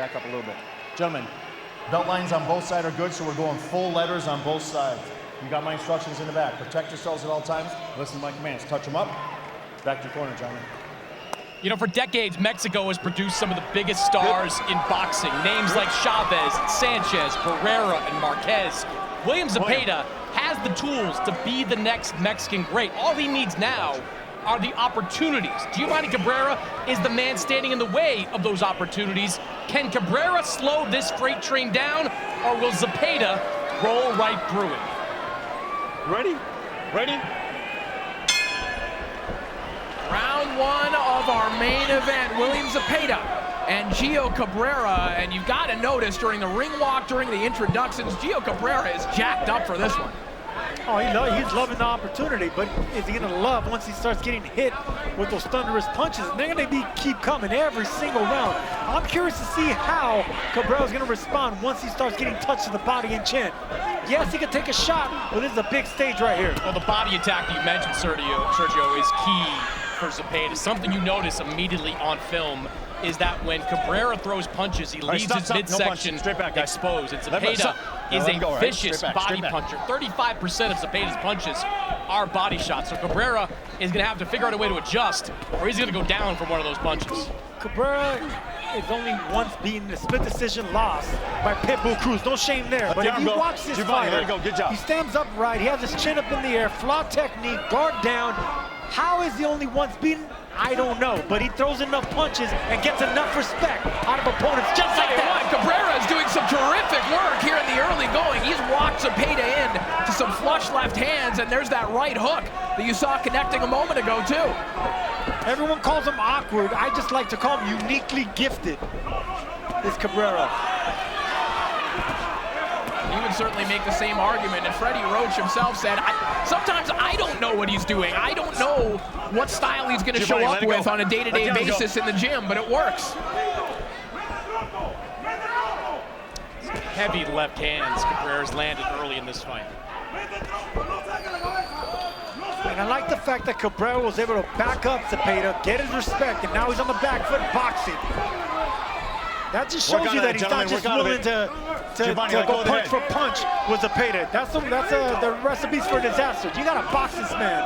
back up a little bit. Gentlemen, belt lines on both sides are good, so we're going full letters on both sides. You got my instructions in the back. Protect yourselves at all times. Listen to my commands. Touch them up. Back to your corner, gentlemen. You know, for decades, Mexico has produced some of the biggest stars in boxing. Names like Chavez, Sanchez, Barrera, and Marquez. William Zepeda has the tools to be the next Mexican great. All he needs now are the opportunities. Giovanni Cabrera is the man standing in the way of those opportunities. Can Cabrera slow this freight train down, or will Zepeda roll right through it? Ready? Ready? Round one of our main event, William Zepeda and Gio Cabrera. And you've got to notice during the ring walk, during the introductions, Gio Cabrera is jacked up for this one. Oh, he's loving the opportunity, but is he going to love once he starts getting hit with those thunderous punches? And they're going to keep coming every single round. I'm curious to see how Cabrera's going to respond once he starts getting touched to the body and chin. Yes, he can take a shot, but this is a big stage right here. Well, the body attack that you mentioned, Sergio, is key for Zepeda. Something you notice immediately on film is that when Cabrera throws punches, he leaves his midsection exposed. And Zepeda is a vicious body puncher. 35% of Zepeda's punches are body shots. So Cabrera is going to have to figure out a way to adjust, or he's going to go down from one of those punches. Cabrera is only once beaten a split decision loss by Pitbull Cruz. No shame there. But if you watch this fighter, he stands upright, he has his chin up in the air, flawed technique, guard down. How is he only once beaten? I don't know, but he throws enough punches and gets enough respect out of opponents just like that. Cabrera is doing some terrific work here in the early going. He's walked Zepeda in to some flush left hands, and there's that right hook that you saw connecting a moment ago, too. Everyone calls him awkward. I just like to call him uniquely gifted, this Cabrera. You would certainly make the same argument, and Freddie Roach himself said, sometimes I don't know what he's doing. I don't know what style he's going to show up with on a day-to-day basis in the gym, but it works. Heavy left hands Cabrera's landed early in this fight. And I like the fact that Cabrera was able to back up Zepeda, get his respect, and now he's on the back foot boxing. That just shows you that he's not just willing to go punch for punch with Zepeda. That's the recipes for disaster. You gotta box this man.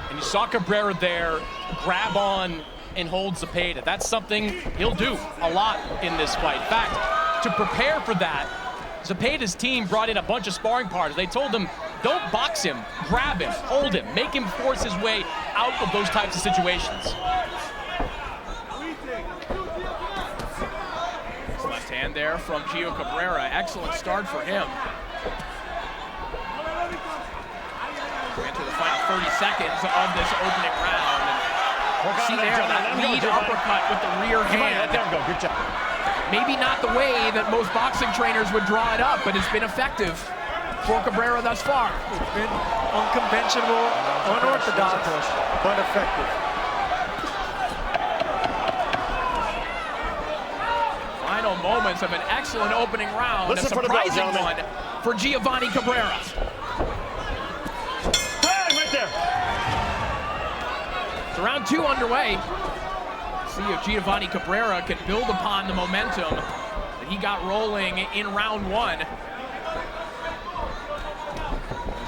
And you saw Cabrera there grab on and hold Zepeda. That's something he'll do a lot in this fight. In fact, to prepare for that, Zepeda's team brought in a bunch of sparring partners. They told him, don't box him, grab him, hold him, make him force his way out of those types of situations. Left hand there from Gio Cabrera. Excellent start for him. We enter the final 30 seconds of this opening round. And see there, that lead uppercut with the rear hand. There we go, good job. Maybe not the way that most boxing trainers would draw it up, but it's been effective for Cabrera thus far. It's been unconventional, unorthodox, but effective. Final moments of an excellent opening round. A surprising one for Giovanni Cabrera. Right there. So round two underway. See if Giovanni Cabrera can build upon the momentum that he got rolling in round one.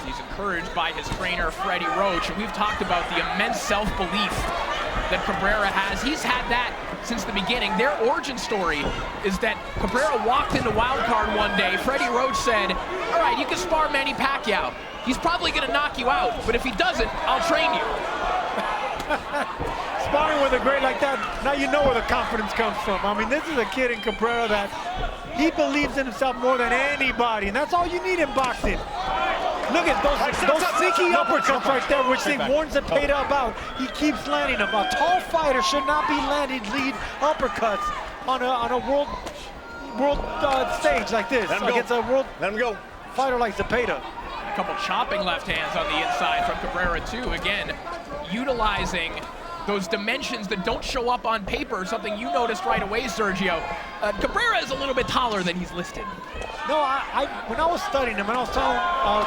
He's encouraged by his trainer, Freddie Roach. And we've talked about the immense self-belief that Cabrera has. He's had that since the beginning. Their origin story is that Cabrera walked into Wildcard one day. Freddie Roach said, all right, you can spar Manny Pacquiao. He's probably gonna knock you out, but if he doesn't, I'll train you. Sparring with a great like that, now you know where the confidence comes from. I mean, this is a kid in Cabrera that he believes in himself more than anybody, and that's all you need in boxing. Look at those sneaky uppercuts right there, which they warned Zepeda about. He keeps landing them. A tall fighter should not be landing lead uppercuts on a world stage like this against a world fighter like Zepeda. A couple chopping left hands on the inside from Cabrera too. Again, utilizing those dimensions that don't show up on paper, something you noticed right away, Sergio. Cabrera is a little bit taller than he's listed. No, when I was studying him, and I was telling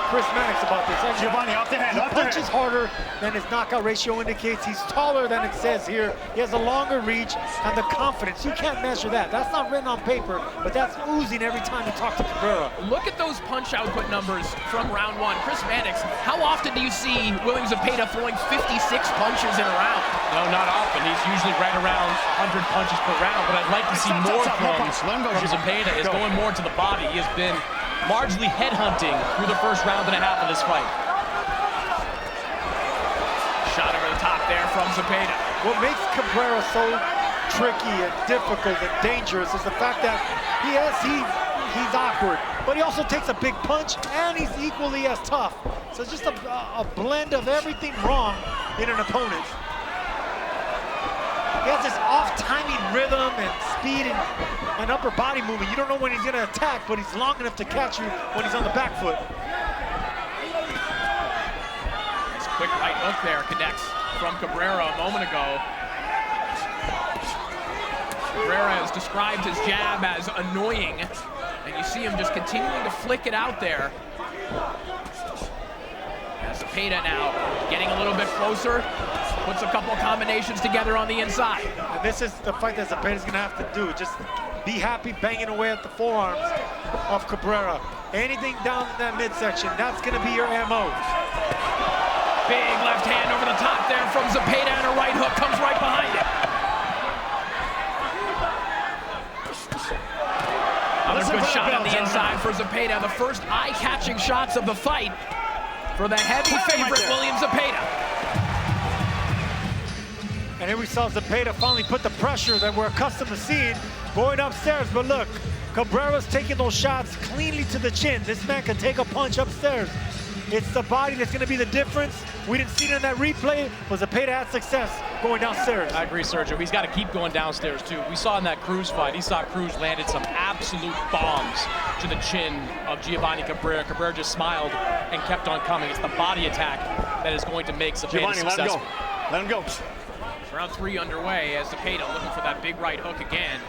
Chris Mannix about this, Giovanni, off the hand, off the hand. punches harder than his knockout ratio indicates. He's taller than it says here. He has a longer reach and the confidence. You can't measure that. That's not written on paper, but that's oozing every time you talk to Cabrera. Look at those punch output numbers from round one. Chris Mannix, how often do you see William Zepeda throwing 56 punches in a round? No, not often. He's usually right around 100 punches per round, but I'd like to see more from Zepeda. Is going more to the body. He has been largely headhunting through the first round and a half of this fight. Shot over the top there from Zepeda. What makes Cabrera so tricky and difficult and dangerous is the fact that he's awkward, but he also takes a big punch and he's equally as tough. So it's just a blend of everything wrong in an opponent. He has this off-timing rhythm and speed and upper body movement. You don't know when he's gonna attack, but he's long enough to catch you when he's on the back foot. This quick right hook there connects from Cabrera a moment ago. Cabrera has described his jab as annoying, and you see him just continuing to flick it out there. As Zepeda now getting a little bit closer, puts a couple of combinations together on the inside. And this is the fight that Zepeda's gonna have to do. Just be happy banging away at the forearms of Cabrera. Anything down in that midsection, that's gonna be your MO. Big left hand over the top there from Zepeda, and a right hook comes right behind it. Another good shot on the inside for Zepeda. The first eye-catching shots of the fight for the heavy favorite, William Zepeda. And here we saw Zepeda finally put the pressure that we're accustomed to seeing going upstairs. But look, Cabrera's taking those shots cleanly to the chin. This man can take a punch upstairs. It's the body that's going to be the difference. We didn't see it in that replay, but Zepeda had success going downstairs. I agree, Sergio. He's got to keep going downstairs, too. We saw in that Cruz fight, he saw Cruz landed some absolute bombs to the chin of Giovanni Cabrera. Cabrera just smiled and kept on coming. It's the body attack that is going to make Zepeda successful. Let him go. Round three underway as Zepeda looking for that big right hook again.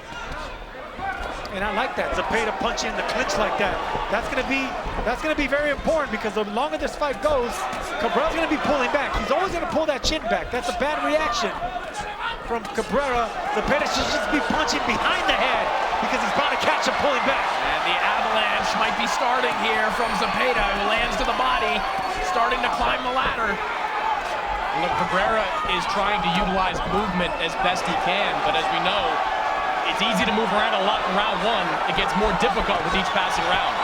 And I like that, Zepeda punching in the clinch like that. That's gonna be very important, because the longer this fight goes, Cabrera's gonna be pulling back. He's always gonna pull that chin back. That's a bad reaction from Cabrera. Zepeda should just be punching behind the head, because he's about to catch him pulling back. And the avalanche might be starting here from Zepeda, who lands to the body, starting to climb the ladder. Look, Cabrera is trying to utilize movement as best he can, but as we know, it's easy to move around a lot in round one. It gets more difficult with each passing round.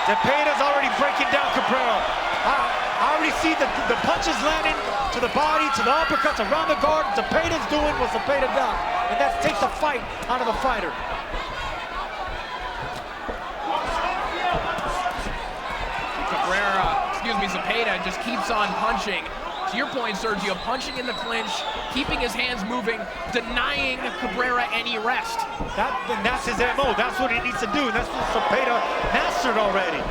Zepeda's already breaking down Cabrera. I already see the punches landing to the body, to the uppercuts, around the guard. Zepeda's doing what Zepeda does, and that takes the fight out of the fighter. Zepeda just keeps on punching. To your point, Sergio, punching in the clinch, keeping his hands moving, denying Cabrera any rest. That's his MO. That's what he needs to do. That's what Zepeda mastered already.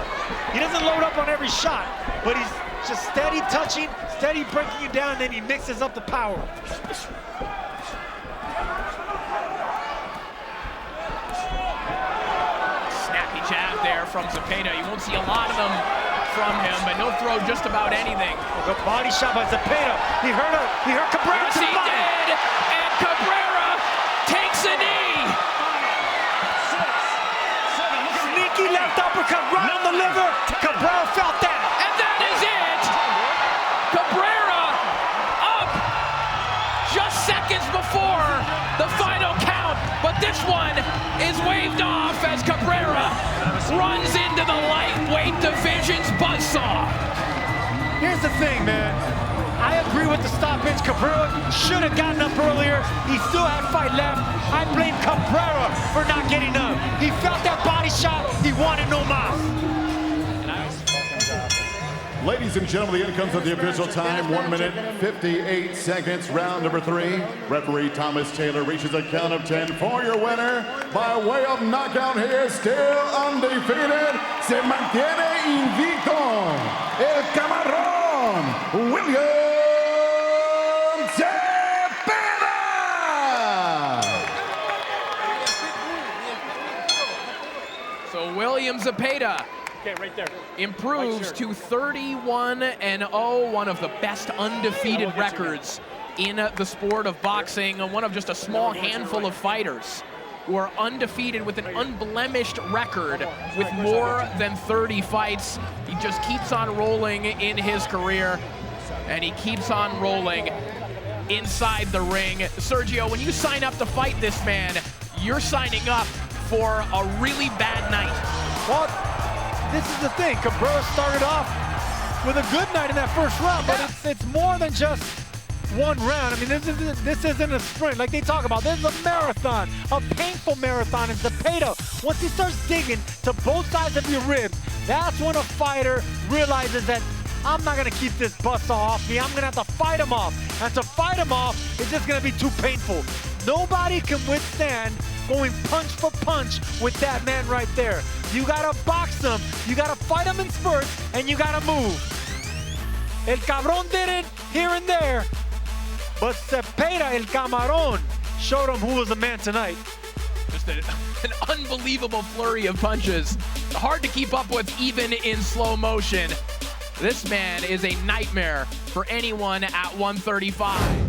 He doesn't load up on every shot, but he's just steady touching, steady breaking you down, and then he mixes up the power. Snappy jab there from Zepeda. You won't see a lot of them from him, but he'll throw just about anything. Good body shot by Zepeda. He hurt Cabrera. Yes, he did, and Cabrera takes a knee. Sneaky left uppercut right on the liver. Cabrera felt that. And that is it. Cabrera up just seconds before the final count, but this one is waved off as Cabrera runs into the lightweight division's buzzsaw. Here's the thing, man. I agree with the stoppage. Cabrera should have gotten up earlier. He still had fight left. I blame Cabrera for not getting up. He felt that body shot. He wanted no más. Ladies and gentlemen, the end comes of the official time. 1 minute, 58 seconds, round number 3. Referee Thomas Taylor reaches a count of 10 for your winner. By way of knockout here, still undefeated, se mantiene invicto, El Camarón, William Zepeda! So William Zepeda improves to 31-0, one of the best undefeated records in the sport of boxing, one of just a small handful of fighters who are undefeated with an unblemished record with more than 30 fights. He just keeps on rolling in his career, and he keeps on rolling inside the ring. Sergio, when you sign up to fight this man, you're signing up for a really bad night. Well, this is the thing. Cabrera started off with a good night in that first round, but it's more than just one round. I mean, this isn't a sprint like they talk about. This is a marathon, a painful marathon. And Zepeda, once he starts digging to both sides of your ribs, that's when a fighter realizes that I'm not gonna keep this buzzsaw off me. I'm gonna have to fight him off. And to fight him off, it's just gonna be too painful. Nobody can withstand going punch for punch with that man right there. You gotta box him, you gotta fight him in spurts, and you gotta move. El Cabron did it here and there, but Zepeda El Camaron showed him who was the man tonight. Just an unbelievable flurry of punches. Hard to keep up with even in slow motion. This man is a nightmare for anyone at 135.